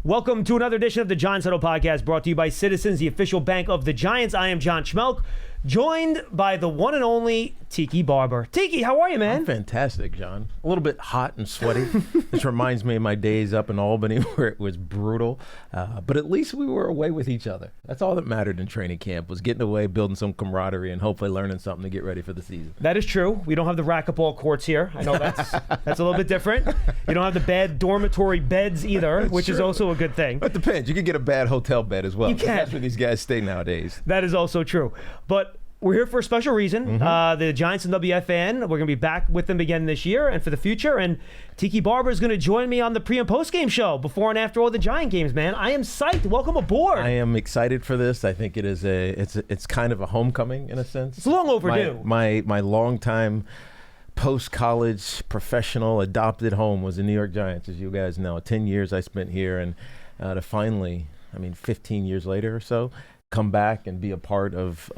Welcome to another edition of the Giants Huddle podcast, brought to you by Citizens, the official bank of the Giants. I am John Schmeelk, joined by the one and only Tiki Barber. Tiki, how are you, man? I'm fantastic, John. A little bit hot and sweaty. This reminds me of my days up in Albany where it was brutal. But at least we were away with each other. That's all that mattered in training camp, was getting away, building some camaraderie, and hopefully learning something to get ready for the season. That is true. We don't have the racquetball courts here. I know that's a little bit different. You don't have the bad dormitory beds either, which is also a good thing. It depends. You can get a bad hotel bed as well. You can. That's where these guys stay nowadays. That is also true. But we're here for a special reason. The Giants and WFAN, we're going to be back with them again this year and for the future. And Tiki Barber is going to join me on the pre- and post-game show before and after all the Giant games, man. I am psyched. Welcome aboard. I am excited for this. I think it is it's kind of a homecoming in a sense. It's long overdue. My longtime post-college professional adopted home was the New York Giants, as you guys know. 10 years I spent here, and to finally, 15 years later or so, come back and be a part of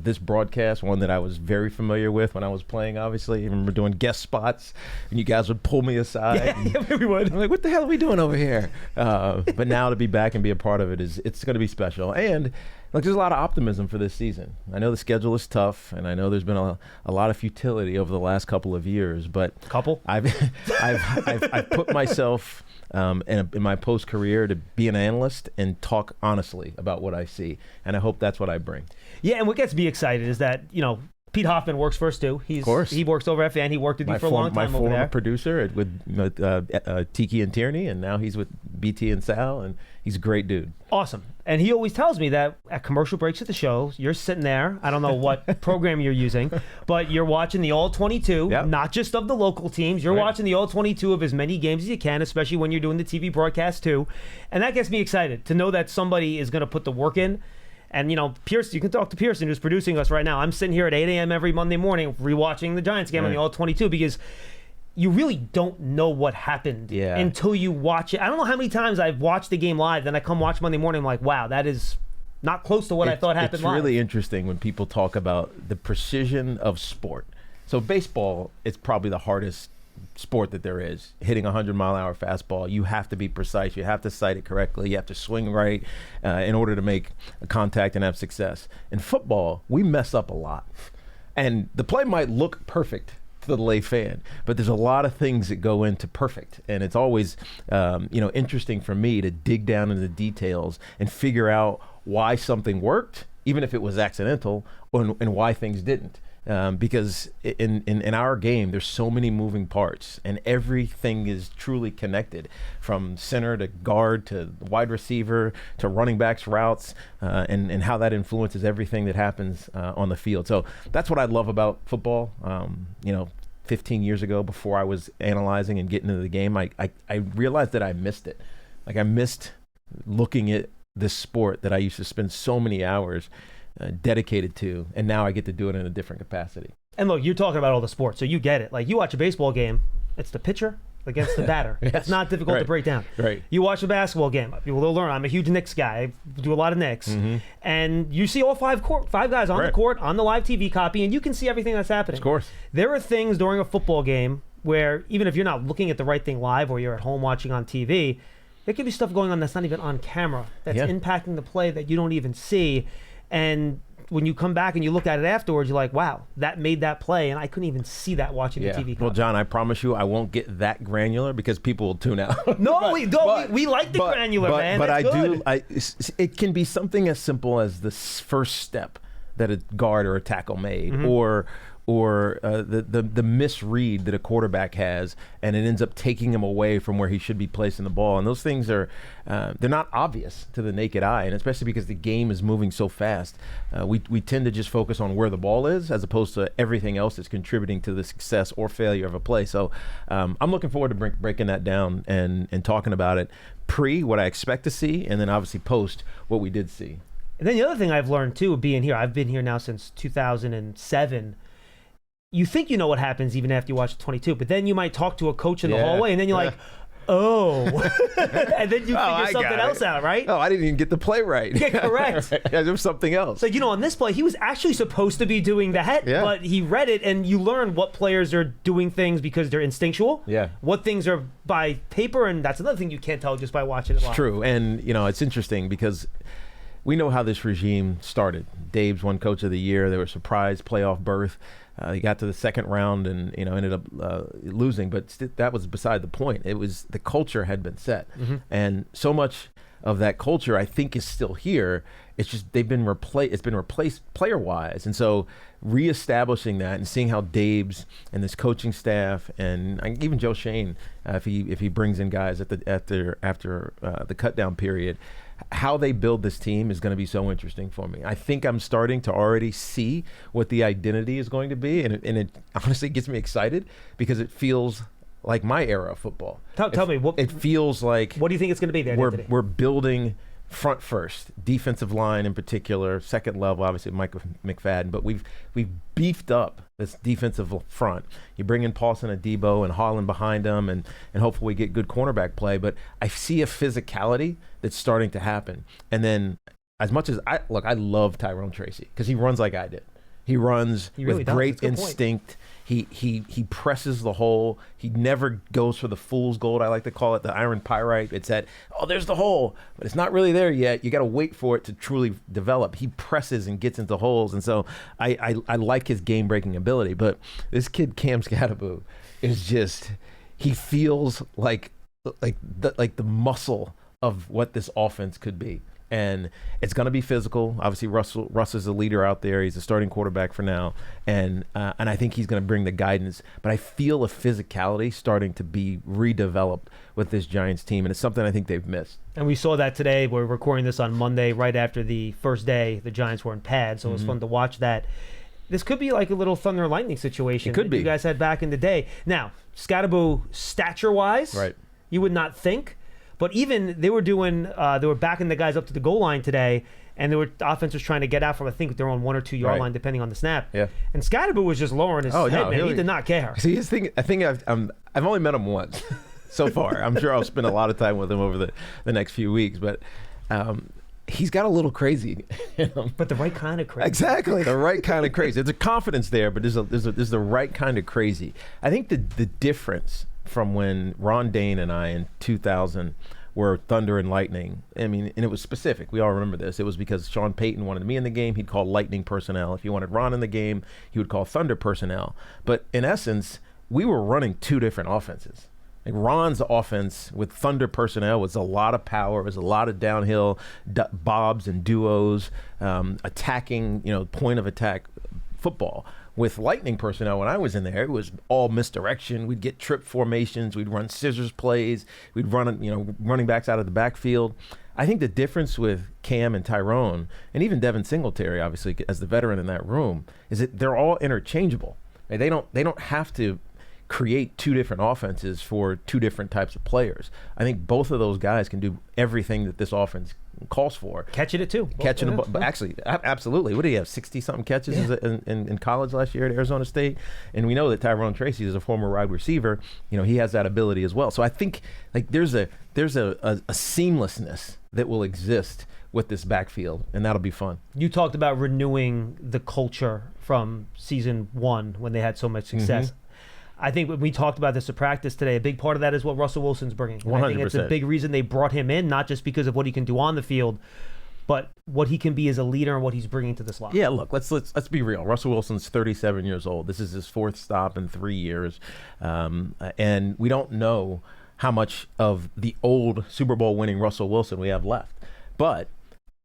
this broadcast, one that I was very familiar with when I was playing, obviously. I remember doing guest spots, and you guys would pull me aside. Yeah, we would. I'm like, what the hell are we doing over here? But now to be back and be a part of it, it's going to be special. And look, there's a lot of optimism for this season. I know the schedule is tough, and I know there's been a lot of futility over the last couple of years, but I've put myself in my post career to be an analyst and talk honestly about what I see, and I hope that's what I bring. Yeah, and what gets me excited is that Pete Hoffman works for us too. Of course, he works over at FAN. He worked with you for a long time over there. My former producer with Tiki and Tierney, and now he's with BT and Sal, and he's a great dude. Awesome. And he always tells me that at commercial breaks at the show, you're sitting there. I don't know what program you're using, but you're watching the All-22, not just of the local teams. You're watching the All-22 of as many games as you can, especially when you're doing the TV broadcast too. And that gets me excited to know that somebody is going to put the work in. And, Pearson, you can talk to Pearson, who's producing us right now. I'm sitting here at 8 a.m. every Monday morning rewatching the Giants game on the All-22 because you really don't know what happened until you watch it. I don't know how many times I've watched the game live, then I come watch Monday morning, I'm like, wow, that is not close to what I thought happened live. It's really interesting when people talk about the precision of sport. So baseball, it's probably the hardest sport that there is. Hitting a 100-mile-an-hour fastball, you have to be precise. You have to sight it correctly. You have to swing right in order to make a contact and have success. In football, we mess up a lot. And the play might look perfect to the lay fan, but there's a lot of things that go into perfect. And it's always interesting for me to dig down into the details and figure out why something worked, even if it was accidental, and why things didn't. Because in our game, there's so many moving parts, and everything is truly connected, from center to guard to wide receiver to running backs routes, and how that influences everything that happens on the field. So that's what I love about football. 15 years ago, before I was analyzing and getting into the game, I realized that I missed it. Like, I missed looking at this sport that I used to spend so many hours dedicated to, and now I get to do it in a different capacity. And look, you're talking about all the sports, so you get it. Like, you watch a baseball game, it's the pitcher against the batter. Yes. It's not difficult to break down. Right. You watch a basketball game, people will learn. I'm a huge Knicks guy. I do a lot of Knicks. And you see all five guys on the court, on the live TV copy, and you can see everything that's happening. Of course. There are things during a football game where, even if you're not looking at the right thing live, or you're at home watching on TV, there could be stuff going on that's not even on camera, that's impacting the play that you don't even see. And when you come back and you look at it afterwards, you're like, wow, that made that play, and I couldn't even see that watching the TV. Well, John, I promise you I won't get that granular because people will tune out. No, we like the granular, man. But That's good. It can be something as simple as the first step that a guard or a tackle made, or the misread that a quarterback has, and it ends up taking him away from where he should be placing the ball. And those things are, they're not obvious to the naked eye, and especially because the game is moving so fast. We tend to just focus on where the ball is as opposed to everything else that's contributing to the success or failure of a play. So I'm looking forward to breaking that down and talking about it pre, what I expect to see, and then obviously post, what we did see. And then the other thing I've learned too, being here, I've been here now since 2007. You think you know what happens even after you watch 22, but then you might talk to a coach in the hallway, and then you're like, Oh. And then you figure something else out, right? Oh, I didn't even get the play right. Yeah, correct. Yeah, there was something else. So, on this play, he was actually supposed to be doing that, but he read it, and you learn what players are doing things because they're instinctual. Yeah. What things are by paper, and that's another thing you can't tell just by watching it live. It's true. And, it's interesting because we know how this regime started. Dave's won Coach of the Year. They were a surprise playoff berth. He got to the second round and ended up losing, but that was beside the point. It was the culture had been set, and so much of that culture I think is still here. It's just they've been replaced. It's been replaced player-wise, and so reestablishing that and seeing how Dave's and this coaching staff and even Joe Shane, if he brings in guys after the cutdown period. How they build this team is going to be so interesting for me. I think I'm starting to already see what the identity is going to be, and it honestly gets me excited because it feels like my era of football. Tell me, it feels like. What do you think it's going to be there? We're building front first, defensive line in particular, second level, obviously Mike McFadden, but we've beefed up this defensive front. You bring in Paulson Adebo and Holland behind them, and hopefully we get good cornerback play. But I see a physicality that's starting to happen. And then, as much as I love Tyrone Tracy because he runs like I did. He runs with great instinct. He presses the hole. He never goes for the fool's gold, I like to call it, the iron pyrite. It's that, there's the hole, but it's not really there yet. You got to wait for it to truly develop. He presses and gets into holes, and so I like his game-breaking ability. But this kid, Cam Scatterbo, is just, he feels like the muscle of what this offense could be. And it's going to be physical. Obviously, Russ is the leader out there. He's a starting quarterback for now, and I think he's going to bring the guidance. But I feel a physicality starting to be redeveloped with this Giants team, and it's something I think they've missed. And we saw that today. We're recording this on Monday, right after the first day. The Giants were in pads, so it was fun to watch that. This could be like a little thunder and lightning situation. It could be. You guys had back in the day. Now, Scatterbo, stature-wise, right? You would not think. But even they were backing the guys up to the goal line today, and the offense was trying to get out from, I think, their own 1 or 2 yard line, depending on the snap. Yeah. And Scatterbo was just lowering his head, man. He did not care. See, his thing, I think I've only met him once so far. I'm sure I'll spend a lot of time with him over the next few weeks, but he's got a little crazy in him. But the right kind of crazy. Exactly, the right kind of crazy. There's a confidence there, but there's the right kind of crazy. I think the difference from when Ron Dane and I in 2000 were thunder and lightning. I mean, and it was specific. We all remember this. It was because Sean Payton wanted me in the game. He'd call lightning personnel. If he wanted Ron in the game, he would call thunder personnel. But in essence, we were running 2 different offenses. Like Ron's offense with thunder personnel was a lot of power. It was a lot of downhill bobs and duos, attacking, point of attack football. With lightning personnel, when I was in there, it was all misdirection. We'd get trip formations. We'd run scissors plays. We'd run, running backs out of the backfield. I think the difference with Cam and Tyrone, and even Devin Singletary, obviously, as the veteran in that room, is that they're all interchangeable. They don't have to create 2 different offenses for 2 different types of players. I think both of those guys can do everything that this offense calls for. Catching it too. Catching the ball. But actually, absolutely. What did he have, 60-something catches in college last year at Arizona State? And we know that Tyrone Tracy is a former wide receiver. He has that ability as well. So I think there's a seamlessness that will exist with this backfield, and that'll be fun. You talked about renewing the culture from season 1 when they had so much success. I think when we talked about this at practice today, a big part of that is what Russell Wilson's bringing. 100%. I think it's a big reason they brought him in, not just because of what he can do on the field, but what he can be as a leader and what he's bringing to this locker. Yeah, look, let's be real. Russell Wilson's 37 years old. This is his 4th stop in 3 years, and we don't know how much of the old Super Bowl winning Russell Wilson we have left. But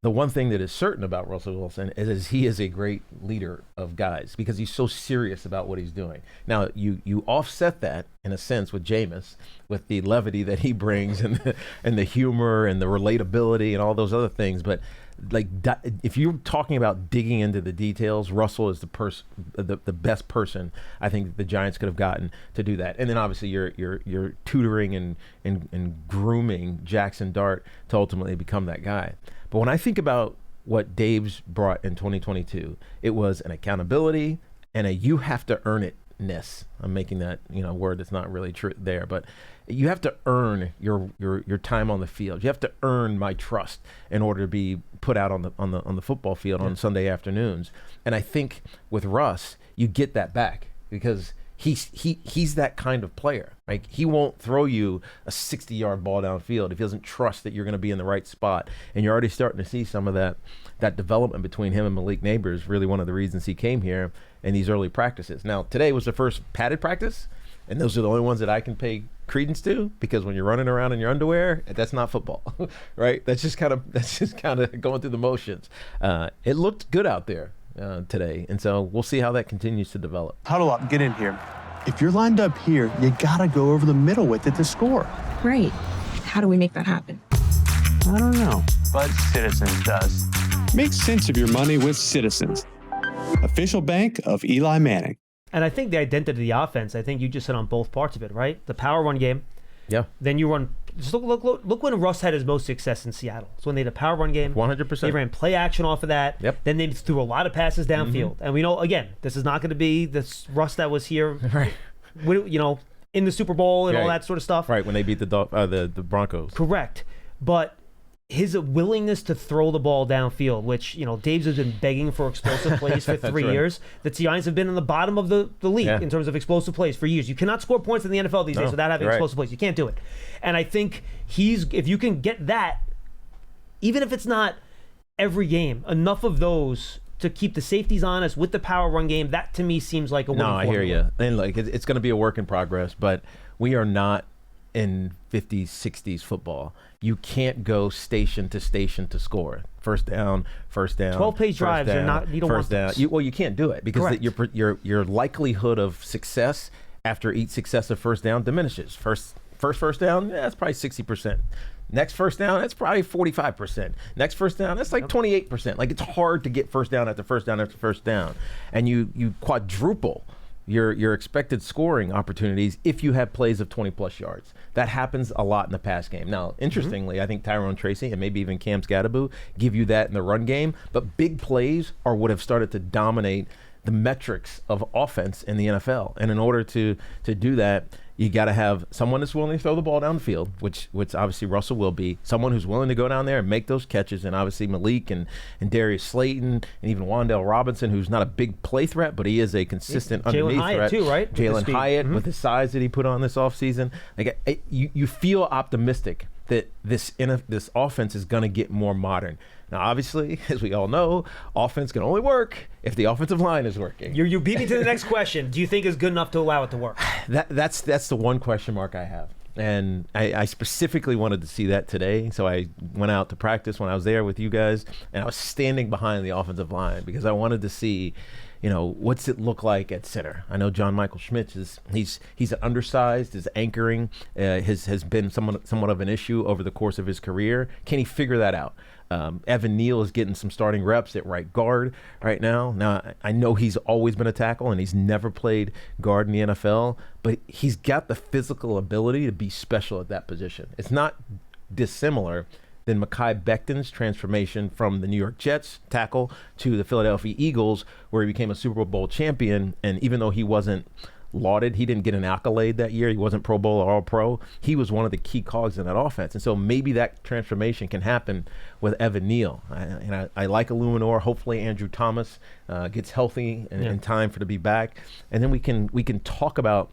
the one thing that is certain about Russell Wilson is he is a great leader of guys because he's so serious about what he's doing. Now, you offset that, in a sense, with Jameis, with the levity that he brings and the humor and the relatability and all those other things. But if you're talking about digging into the details, Russell is the best person I think the Giants could have gotten to do that. And then obviously you're tutoring and grooming Jaxson Dart to ultimately become that guy. But when I think about what Dave's brought in 2022, it was an accountability and a you have to earn it-ness. I'm making that word that's not really true there, but you have to earn your time on the field. You have to earn my trust in order to be put out on the football field on Sunday afternoons. And I think with Russ, you get that back because he's that kind of player. Like, he won't throw you a 60-yard ball downfield if he doesn't trust that you're going to be in the right spot. And you're already starting to see some of that development between him and Malik Neighbors. Really one of the reasons he came here in these early practices. Now, today was the first padded practice, and those are the only ones that I can pay credence to, because when you're running around in your underwear, that's not football, right? That's just kind of going through the motions. It looked good out there today, and so we'll see how that continues to develop. Huddle up, get in here. If you're lined up here, you gotta go over the middle with it to score. Right. How do we make that happen? I don't know, but Citizens does. Make sense of your money with Citizens, official bank of Eli Manning. And I think the identity of the offense, I think you just hit on both parts of it, right? The power run game. Yeah. Then you run. Just look when Russ had his most success in Seattle. So when they had a power run game, 100%. They ran play action off of that. Yep. Then they threw a lot of passes downfield. And we know, again, this is not going to be this Russ that was here, right? In the Super Bowl and all Right. that sort of stuff. Right, when they beat the Broncos. Correct. But his willingness to throw the ball downfield, which, Dave's has been begging for explosive plays for 3 right. years. The Giants have been in the bottom of the league in terms of explosive plays for years. You cannot score points in the NFL these days without having explosive plays. You can't do it. And I think if you can get that, even if it's not every game, enough of those to keep the safeties honest with the power run game, that to me seems like a winning No, I hear you. And it's going to be a work in progress, but we are not in 50s, 60s football. You can't go station to score. First down. 12-page drives are not. You don't want those. You can't do it because your likelihood of success after each successive first down diminishes. First down, that's probably 60%. Next first down, that's probably 45%. Next first down, that's like 28%. Like, it's hard to get first down after first down after first down, and you quadruple your expected scoring opportunities if you have plays of 20-plus yards. That happens a lot in the pass game. Now, interestingly, I think Tyrone Tracy and maybe even Cam Scadaboo give you that in the run game, but big plays are what have started to dominate the metrics of offense in the NFL. And in order to do that, you got to have someone that's willing to throw the ball down the field, which obviously Russell will be, someone who's willing to go down there and make those catches, and obviously Malik and Darius Slayton and even Wan'Dale Robinson, who's not a big play threat, but he is a consistent underneath Jalen Hyatt threat. too, right? Jalen Hyatt with the size that he put on this offseason. Like, you feel optimistic that this offense is going to get more modern. Now, obviously, as we all know, offense can only work if the offensive line is working. You beat me to the next question. Do you think it's good enough to allow it to work? That's the one question mark I have. And I specifically wanted to see that today. So I went out to practice when I was there with you guys, and I was standing behind the offensive line because I wanted to see, what's it look like at center. I know John Michael Schmitz he's undersized. His anchoring has been somewhat of an issue over the course of his career. Can he figure that out? Evan Neal is getting some starting reps at right guard right now. Now, I know he's always been a tackle and he's never played guard in the NFL, but he's got the physical ability to be special at that position. It's not dissimilar than Mekhi Becton's transformation from the New York Jets tackle to the Philadelphia Eagles, where he became a Super Bowl champion. And even though he wasn't lauded, he didn't get an accolade that year, he wasn't Pro Bowl or All-Pro, he was one of the key cogs in that offense. And so maybe that transformation can happen with Evan Neal. I like Illuminor. Hopefully Andrew Thomas gets healthy in time to be back. And then we can talk about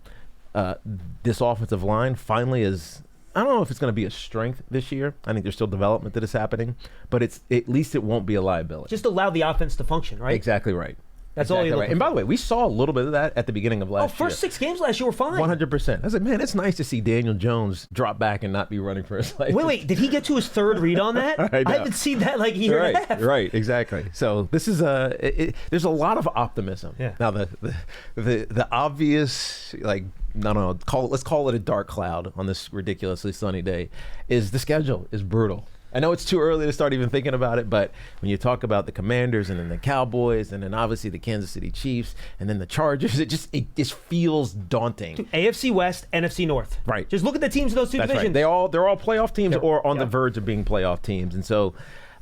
this offensive line finally is, I don't know if it's going to be a strength this year. I think there's still development that is happening, but at least it won't be a liability. Just allow the offense to function, right? Exactly right. That's all you look right. And by the way, we saw a little bit of that at the beginning of last year. First 6 games last year were fine. 100%. I was like, man, it's nice to see Daniel Jones drop back and not be running for his life. Wait, did he get to his third read on that? I haven't seen that like a year and a half. Right, exactly. So this is there's a lot of optimism. Yeah. Now the obvious, like, let's call it a dark cloud on this ridiculously sunny day, is the schedule is brutal. I know it's too early to start even thinking about it, but when you talk about the Commanders and then the Cowboys and then obviously the Kansas City Chiefs and then the Chargers, it just feels daunting. AFC West, NFC North. Right. Just look at the teams in those two divisions. Right. They're all playoff teams or on the verge of being playoff teams. And so,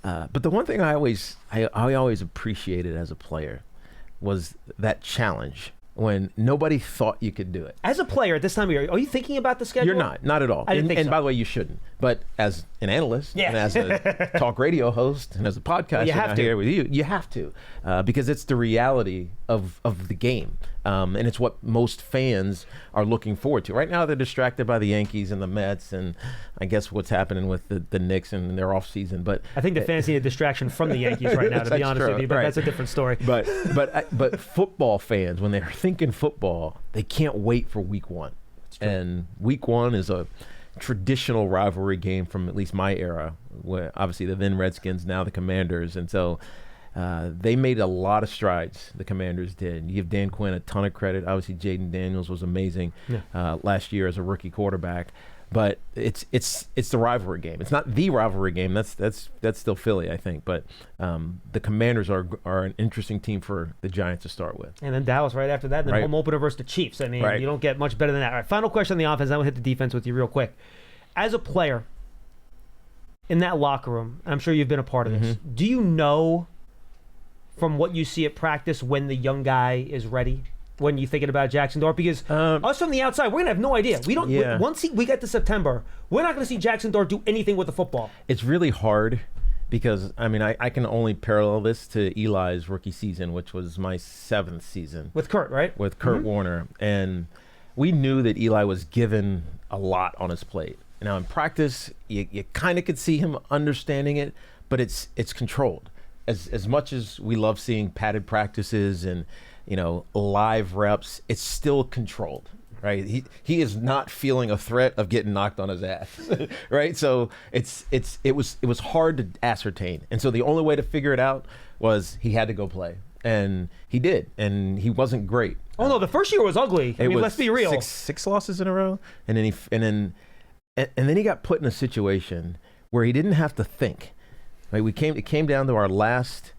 but the one thing I always appreciated as a player was that challenge when nobody thought you could do it. As a player at this time of year, are you thinking about the schedule? You're not at all. I didn't think so. By the way, you shouldn't. But as an analyst and as a talk radio host and as a podcaster here with you, you have to because it's the reality of the game. And it's what most fans are looking forward to. Right now, they're distracted by the Yankees and the Mets, and I guess what's happening with the Knicks and their off season. But I think the fans need a distraction from the Yankees right now, to be honest with you. But that's a different story. But football fans, when they're thinking football, they can't wait for Week 1. And Week 1 is a traditional rivalry game from at least my era, where obviously the then Redskins, now the Commanders, and so. They made a lot of strides, the Commanders did. You give Dan Quinn a ton of credit. Obviously, Jaden Daniels was amazing last year as a rookie quarterback. But it's the rivalry game. It's not the rivalry game. That's still Philly, I think. But the Commanders are an interesting team for the Giants to start with. And then Dallas right after that, and then home opener versus the Chiefs. I mean, you don't get much better than that. All right, final question on the offense. I'm going to hit the defense with you real quick. As a player in that locker room, I'm sure you've been a part of this, do you know from what you see at practice when the young guy is ready, when you're thinking about Jaxson Dart? Because us from the outside, we're going to have no idea. We don't. Once we get to September, we're not going to see Jaxson Dart do anything with the football. It's really hard because, I mean, I can only parallel this to Eli's rookie season, which was my 7th season. With Kurt, right? With Kurt Warner. And we knew that Eli was given a lot on his plate. Now, in practice, you kind of could see him understanding it, but it's controlled. As much as we love seeing padded practices and, live reps, it's still controlled, right? He is not feeling a threat of getting knocked on his ass, right? So it was hard to ascertain. And so the only way to figure it out was he had to go play. And he did, and he wasn't great. Oh no, the first year was ugly. I mean, let's be real. Six losses in a row, and then he got put in a situation where he didn't have to think. Right, it came down to our last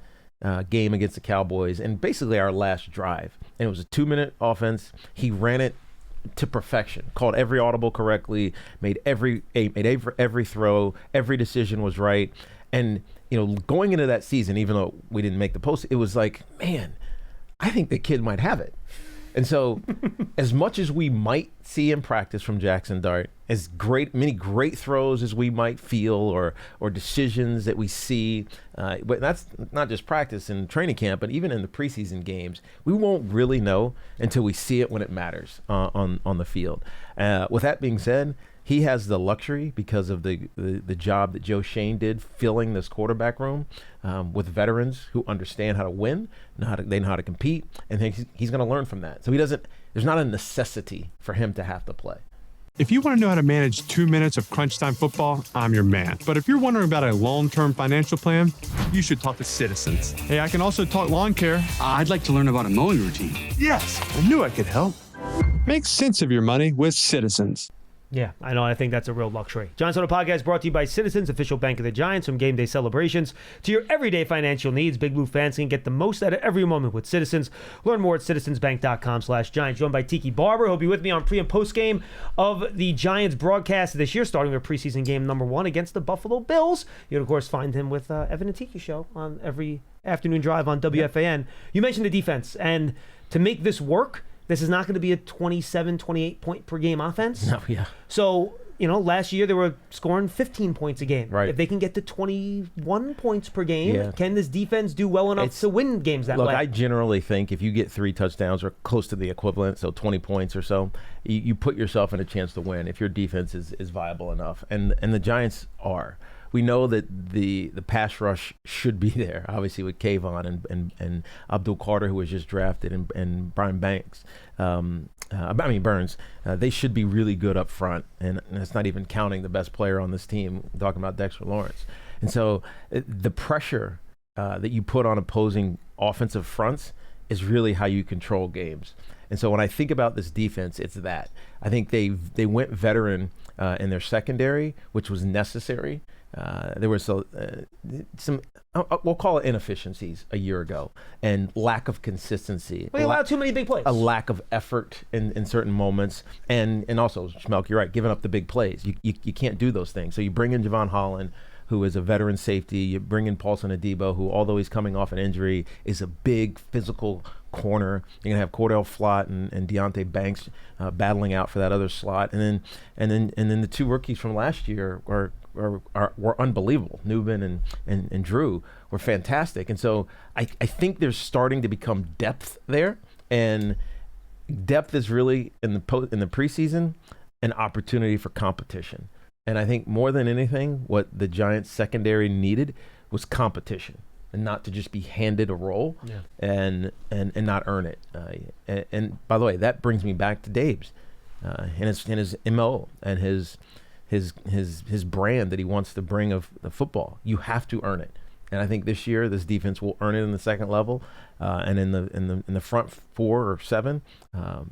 game against the Cowboys, and basically our last drive. And it was a 2-minute offense. He ran it to perfection. Called every audible correctly. Made every throw. Every decision was right. And going into that season, even though we didn't make the post, it was like, man, I think the kid might have it. And so, as much as we might see in practice from Jaxson Dart, as many great throws as we might feel, or decisions that we see, but that's not just practice and training camp, but even in the preseason games, we won't really know until we see it when it matters on the field. With that being said, he has the luxury because of the job that Joe Shane did filling this quarterback room with veterans who understand how to win, they know how to compete, and he's going to learn from that. So there's not a necessity for him to have to play. If you want to know how to manage 2 minutes of crunch time football, I'm your man. But if you're wondering about a long-term financial plan, you should talk to Citizens. Hey, I can also talk lawn care. I'd like to learn about a mowing routine. Yes, I knew I could help. Make sense of your money with Citizens. Yeah, I know. I think that's a real luxury. Giants Huddle Podcast brought to you by Citizens, official bank of the Giants. From game day celebrations to your everyday financial needs, Big Blue fans can get the most out of every moment with Citizens. Learn more at citizensbank.com/Giants. Joined by Tiki Barber. He'll be with me on pre- and post-game of the Giants broadcast this year, starting with preseason game number 1 against the Buffalo Bills. You'll, of course, find him with Evan and Tiki show on every afternoon drive on WFAN. You mentioned the defense, and to make this work, this is not going to be a 27, 28 point per game offense. No, yeah. So, last year they were scoring 15 points a game. Right. If they can get to 21 points per game, can this defense do well enough to win games that way? Look, I generally think if you get 3 touchdowns or close to the equivalent, so 20 points or so, you put yourself in a chance to win if your defense is viable enough. And the Giants are. We know that the pass rush should be there, obviously, with Kayvon and Abdul Carter, who was just drafted, and Brian Banks. Burns. They should be really good up front, and that's not even counting the best player on this team, talking about Dexter Lawrence. And so the pressure that you put on opposing offensive fronts is really how you control games. And so when I think about this defense, it's that. I think they went veteran in their secondary, which was necessary. There was some, we'll call it inefficiencies a year ago, and lack of consistency. They allowed too many big plays. A lack of effort in certain moments, and also, Schmeelk, you're right, giving up the big plays. You can't do those things. So you bring in Javon Holland, who is a veteran safety. You bring in Paulson Adebo, who, although he's coming off an injury, is a big physical corner. You're gonna have Cordell Flott and Deontay Banks battling out for that other slot, and then the two rookies from last year were unbelievable. Newman and Drew were fantastic, and so I think there's starting to become depth there, and depth is really in the preseason an opportunity for competition. And I think more than anything, what the Giants secondary needed was competition, and not to just be handed a role and not earn it. And by the way, that brings me back to Dave's and his MO and his brand that he wants to bring of the football. You have to earn it. And I think this year this defense will earn it in the second level, and in the front 4 or 7,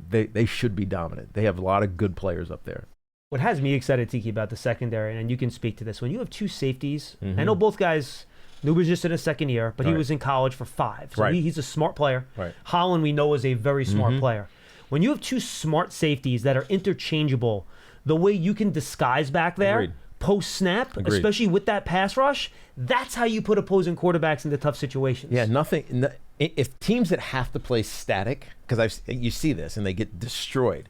they should be dominant. They have a lot of good players up there. What has me excited, Tiki, about the secondary, and you can speak to this, when you have two safeties, I know both guys. Newman's just in his second year, but he was in college for 5, so he's a smart player. Right. Holland, we know, is a very smart player. When you have two smart safeties that are interchangeable, the way you can disguise back there. Post-snap, especially with that pass rush, that's how you put opposing quarterbacks into tough situations. Yeah, if teams that have to play static, because you see this and they get destroyed,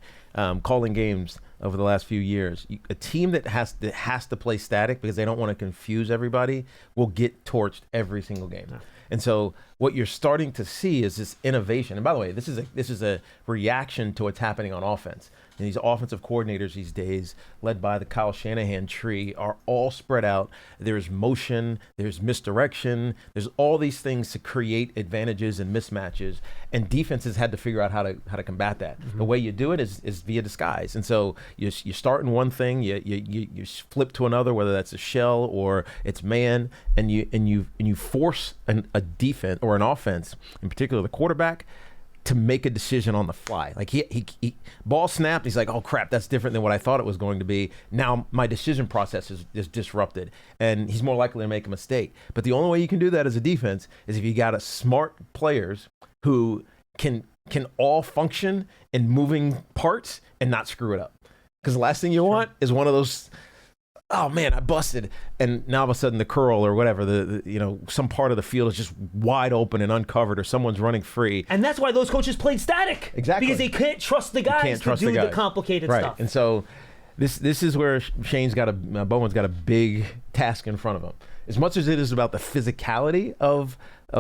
calling games over the last few years, a team that has to play static because they don't want to confuse everybody will get torched every single game. Yeah. And so what you're starting to see is this innovation. And by the way, this is a reaction to what's happening on offense. And these offensive coordinators these days, led by the Kyle Shanahan tree, are all spread out. There's motion, there's misdirection, there's all these things to create advantages and mismatches. And defenses had to figure out how to combat that. The way you do it is via disguise. And so you start in one thing, you flip to another, whether that's a shell or it's man, and you force a defense or an offense, in particular the quarterback, to make a decision on the fly. Like he ball snapped, he's like, oh crap, that's different than what I thought it was going to be. Now my decision process is disrupted, and he's more likely to make a mistake. But the only way you can do that as a defense is if you got smart players who can all function in moving parts and not screw it up. Because the last thing you want is one of those, oh man, I busted, and now all of a sudden the curl or whatever, the some part of the field is just wide open and uncovered, or someone's running free. And that's why those coaches played static. Exactly. Because they can't trust the guys to do the complicated stuff. And so this is where Bowman's got a big task in front of him. As much as it is about the physicality of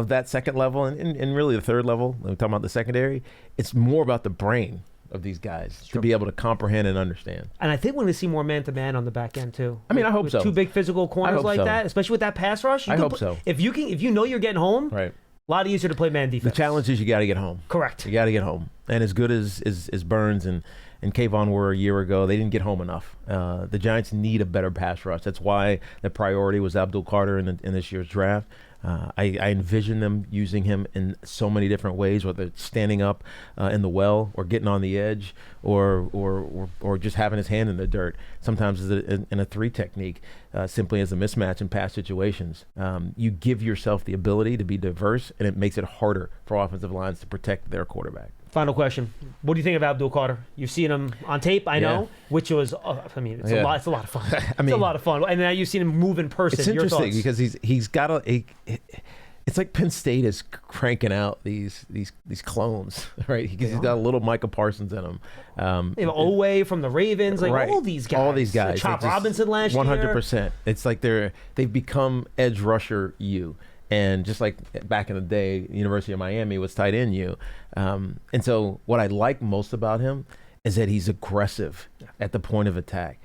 that second level and really the third level, when we're talking about the secondary, it's more about the brain of these guys to be able to comprehend and understand. And I think we're going to see more man-to-man on the back end too. I mean, I hope so. Two big physical corners like that, especially with that pass rush. I hope so. If you know you're getting home, right, a lot easier to play man defense. The challenge is you got to get home. Correct. You got to get home. And as good as Burns and Kayvon were a year ago, they didn't get home enough. The Giants need a better pass rush. That's why the priority was Abdul Carter in this year's draft. I envision them using him in so many different ways, whether it's standing up in the well or getting on the edge or just having his hand in the dirt. Sometimes in a 3 technique, simply as a mismatch in pass situations. You give yourself the ability to be diverse, and it makes it harder for offensive lines to protect their quarterback. Final question. What do you think of Abdul Carter? You've seen him on tape, I know, which was, it's a lot of fun. It's a lot of fun. And now you've seen him move in person. It's interesting because he's got it's like Penn State is cranking out these clones, right? Because he's got a little Micah Parsons in him. They have Oweh from the Ravens, all these guys. Chop Robinson last 100%. year. It's like they've become edge rusher And just like back in the day, University of Miami was tight end U. And so what I like most about him is that he's aggressive at the point of attack.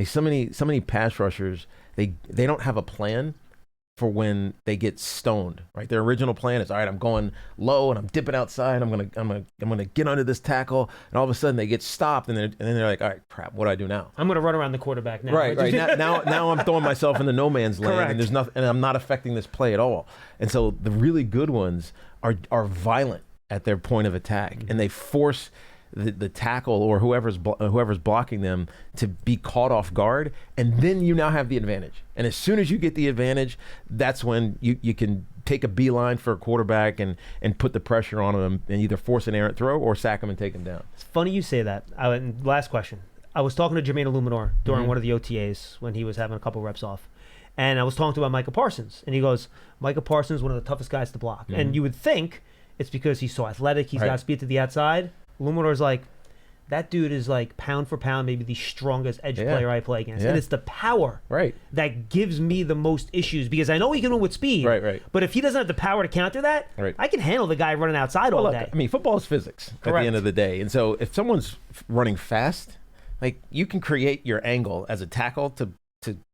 So many pass rushers, they don't have a plan for when they get stoned, right? Their original plan is, all right, I'm going low and I'm dipping outside. I'm gonna get under this tackle, and all of a sudden they get stopped, and then they're like, all right, crap, what do I do now? I'm gonna run around the quarterback now. Right. Now I'm throwing myself in the no man's land, Correct. And there's nothing, and I'm not affecting this play at all. And so the really good ones are violent at their point of attack, and they force the tackle or whoever's blocking them to be caught off guard, and then you now have the advantage. And as soon as you get the advantage, that's when you can take a beeline for a quarterback and put the pressure on him and either force an errant throw or sack him and take him down. It's funny you say that. Last question. I was talking to Jermaine Illuminor during one of the OTAs when he was having a couple reps off. And I was talking about Micah Parsons, and he goes, Micah Parsons is one of the toughest guys to block. And you would think it's because he's so athletic, he's got speed to the outside. Luminar's like, that dude is like pound for pound, maybe the strongest edge player I play against. And it's the power that gives me the most issues, because I know he can win with speed. But if he doesn't have the power to counter that, I can handle the guy running outside all day. I mean, football is physics at the end of the day. And so if someone's running fast, like, you can create your angle as a tackle to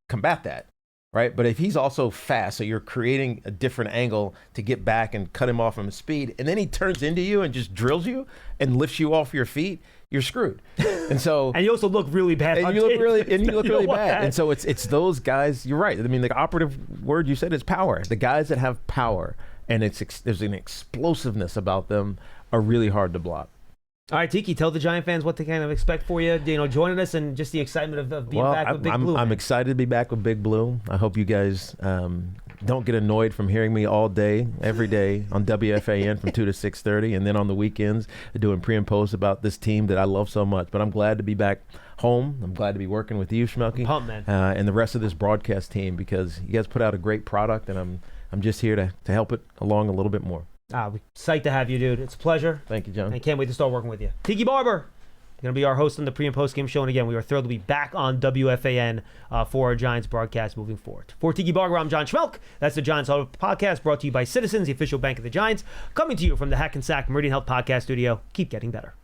combat that. Right, but if he's also fast, so you're creating a different angle to get back and cut him off from his speed, and then he turns into you and just drills you and lifts you off your feet, you're screwed. And so, and you also look really bad. And you look really bad. And so it's those guys. You're right. I mean, the operative word you said is power. The guys that have power and there's an explosiveness about them are really hard to block. All right, Tiki, tell the Giant fans what to kind of expect for you, joining us, and just the excitement of being back with Big Blue. I'm excited to be back with Big Blue. I hope you guys don't get annoyed from hearing me all day, every day on WFAN from 2 to 6:30, and then on the weekends doing pre and post about this team that I love so much. But I'm glad to be back home. I'm glad to be working with you, Schmeelk, pumped, man. And the rest of this broadcast team, because you guys put out a great product, and I'm just here to help it along a little bit more. We're psyched to have you, dude. It's a pleasure. Thank you, John. And I can't wait to start working with you. Tiki Barber, going to be our host on the pre and post game show. And again, we are thrilled to be back on WFAN for our Giants broadcast moving forward. For Tiki Barber, I'm John Schmeelk. That's the Giants Huddle podcast, brought to you by Citizens, the official bank of the Giants. Coming to you from the Hackensack Meridian Health Podcast Studio. Keep getting better.